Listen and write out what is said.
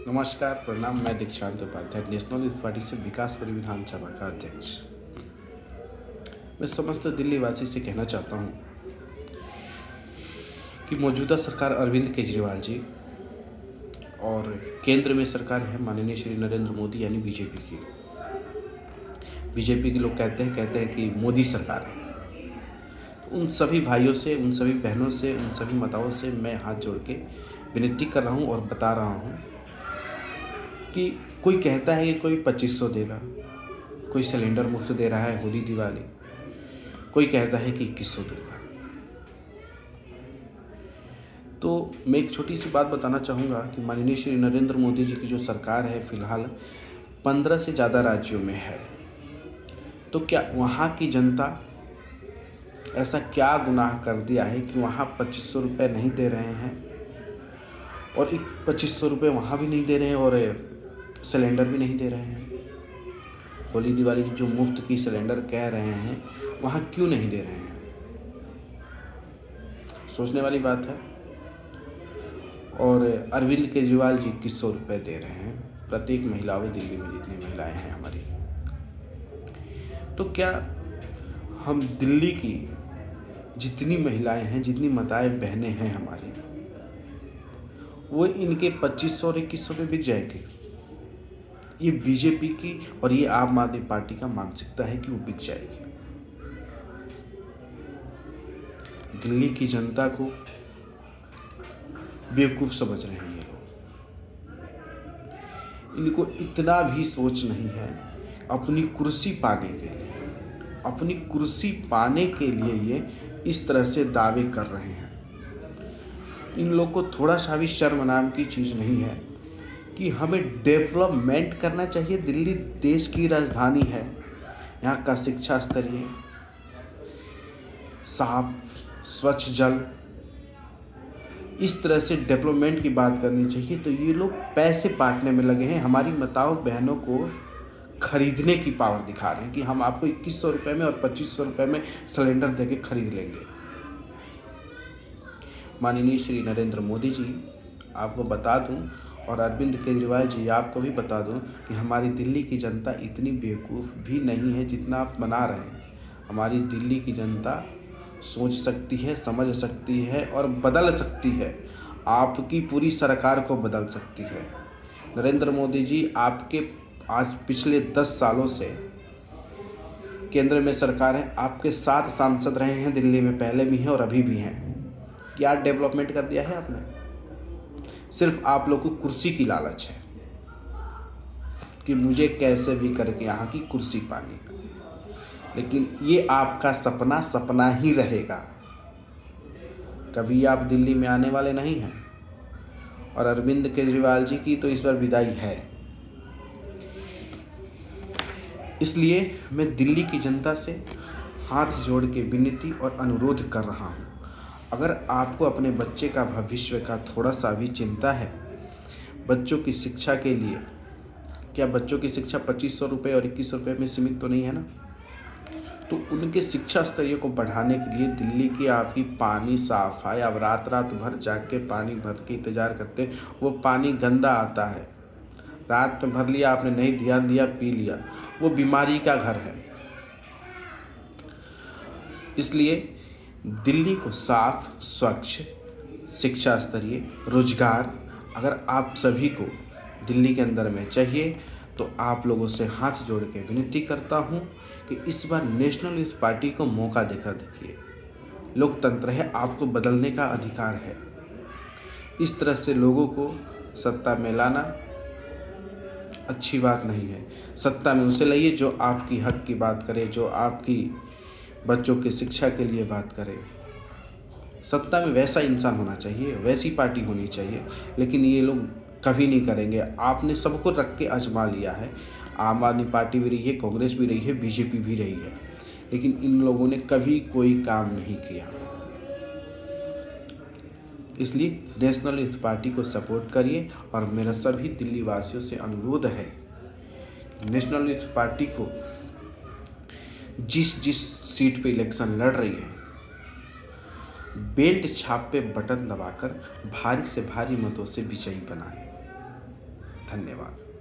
नमस्कार, प्रणाम। मैं दीक्षांत उपाध्याय, नेशनल यूथ पार्टी से विकासपुरी विधानसभा का अध्यक्ष। मैं समस्त दिल्ली वासी से कहना चाहता हूँ कि मौजूदा सरकार अरविंद केजरीवाल जी और केंद्र में सरकार है माननीय श्री नरेंद्र मोदी यानी बीजेपी के लोग कहते हैं कि मोदी सरकार है। तो उन सभी भाइयों से, उन सभी बहनों से, उन सभी माताओं से मैं हाथ जोड़ के विनती कर रहा हूँ और बता रहा हूँ कि कोई कहता है कि कोई 2500 देगा, कोई सिलेंडर मुफ्त दे रहा है होली दिवाली, कोई कहता है कि 2100 देगा। तो मैं एक छोटी सी बात बताना चाहूँगा कि माननीय श्री नरेंद्र मोदी जी की जो सरकार है फिलहाल 15 से ज़्यादा राज्यों में है। तो क्या वहाँ की जनता ऐसा क्या गुनाह कर दिया है कि वहाँ 2500 रुपये नहीं दे रहे हैं और 2500 रुपये वहाँ भी नहीं दे रहे हैं और सिलेंडर भी नहीं दे रहे हैं। होली दिवाली की जो मुफ्त की सिलेंडर कह रहे हैं वहाँ क्यों नहीं दे रहे हैं? सोचने वाली बात है। और अरविंद केजरीवाल जी 2100 रुपये दे रहे हैं प्रत्येक महिलाओं, दिल्ली में जितनी महिलाएं हैं हमारी। तो क्या हम दिल्ली की जितनी महिलाएं हैं, जितनी माताएं बहनें हैं हमारी, वो इनके 2500 और 2100 में बिक जाएंगे? ये बीजेपी की और ये आम आदमी पार्टी का मानसिकता है कि वो बिक जाएगी। दिल्ली की जनता को बेवकूफ़ समझ रहे हैं ये लोग। इनको इतना भी सोच नहीं है अपनी कुर्सी पाने के लिए। अपनी कुर्सी पाने के लिए ये इस तरह से दावे कर रहे हैं। इन लोग को थोड़ा सा भी शर्म नाम की चीज़ नहीं है कि हमें डेवलपमेंट करना चाहिए। दिल्ली देश की राजधानी है, यहाँ का शिक्षा स्तरीय, साफ स्वच्छ जल, इस तरह से डेवलपमेंट की बात करनी चाहिए। तो ये लोग पैसे बांटने में लगे हैं, हमारी माताओं बहनों को खरीदने की पावर दिखा रहे हैं कि हम आपको 2100 रुपये में और 2500 रुपये में सिलेंडर देके खरीद लेंगे। माननीय श्री नरेंद्र मोदी जी, आपको बता दूं, और अरविंद केजरीवाल जी आपको भी बता दूं कि हमारी दिल्ली की जनता इतनी बेवकूफ़ भी नहीं है जितना आप बना रहे हैं। हमारी दिल्ली की जनता सोच सकती है, समझ सकती है और बदल सकती है। आपकी पूरी सरकार को बदल सकती है। नरेंद्र मोदी जी, आपके आज पिछले 10 सालों से केंद्र में सरकार है, आपके 7 सांसद रहे हैं दिल्ली में, पहले भी हैं और अभी भी हैं। क्या डेवलपमेंट कर दिया है आपने? सिर्फ आप लोग को कुर्सी की लालच है कि मुझे कैसे भी करके यहाँ की कुर्सी पानी है। लेकिन ये आपका सपना सपना ही रहेगा, कभी आप दिल्ली में आने वाले नहीं हैं। और अरविंद केजरीवाल जी की तो इस बार विदाई है। इसलिए मैं दिल्ली की जनता से हाथ जोड़ के विनती और अनुरोध कर रहा हूँ, अगर आपको अपने बच्चे का भविष्य का थोड़ा सा भी चिंता है, बच्चों की शिक्षा के लिए, क्या बच्चों की शिक्षा 2500 रुपये और 2100 रुपये में सीमित तो नहीं है ना? तो उनके शिक्षा स्तरीय को बढ़ाने के लिए दिल्ली की आपकी पानी साफ है। अब रात रात भर जाग के पानी भर के इंतज़ार करते, वो पानी गंदा आता है, रात में भर लिया आपने, नहीं ध्यान दिया, पी लिया, वो बीमारी का घर है। इसलिए दिल्ली को साफ स्वच्छ, शिक्षा स्तरीय, रोजगार अगर आप सभी को दिल्ली के अंदर में चाहिए तो आप लोगों से हाथ जोड़ के विनती करता हूँ कि इस बार नेशनल यूथ पार्टी को मौका देकर देखिए। लोकतंत्र है, आपको बदलने का अधिकार है। इस तरह से लोगों को सत्ता में लाना अच्छी बात नहीं है। सत्ता में उसे लाइए जो आपकी हक की बात करे, जो आपकी बच्चों की शिक्षा के लिए बात करे। सत्ता में वैसा इंसान होना चाहिए, वैसी पार्टी होनी चाहिए। लेकिन ये लोग कभी नहीं करेंगे। आपने सबको रख के आजमा लिया है। आम आदमी पार्टी भी रही है, कांग्रेस भी रही है, बीजेपी भी रही है, लेकिन इन लोगों ने कभी कोई काम नहीं किया। इसलिए नेशनल यूथ पार्टी को सपोर्ट करिए। और मेरा सभी दिल्ली वासियों से अनुरोध है, नेशनल यूथ पार्टी को जिस जिस सीट पे इलेक्शन लड़ रही है, बेल्ट छाप पे बटन दबाकर भारी से भारी मतों से विजयी बनाएं। धन्यवाद।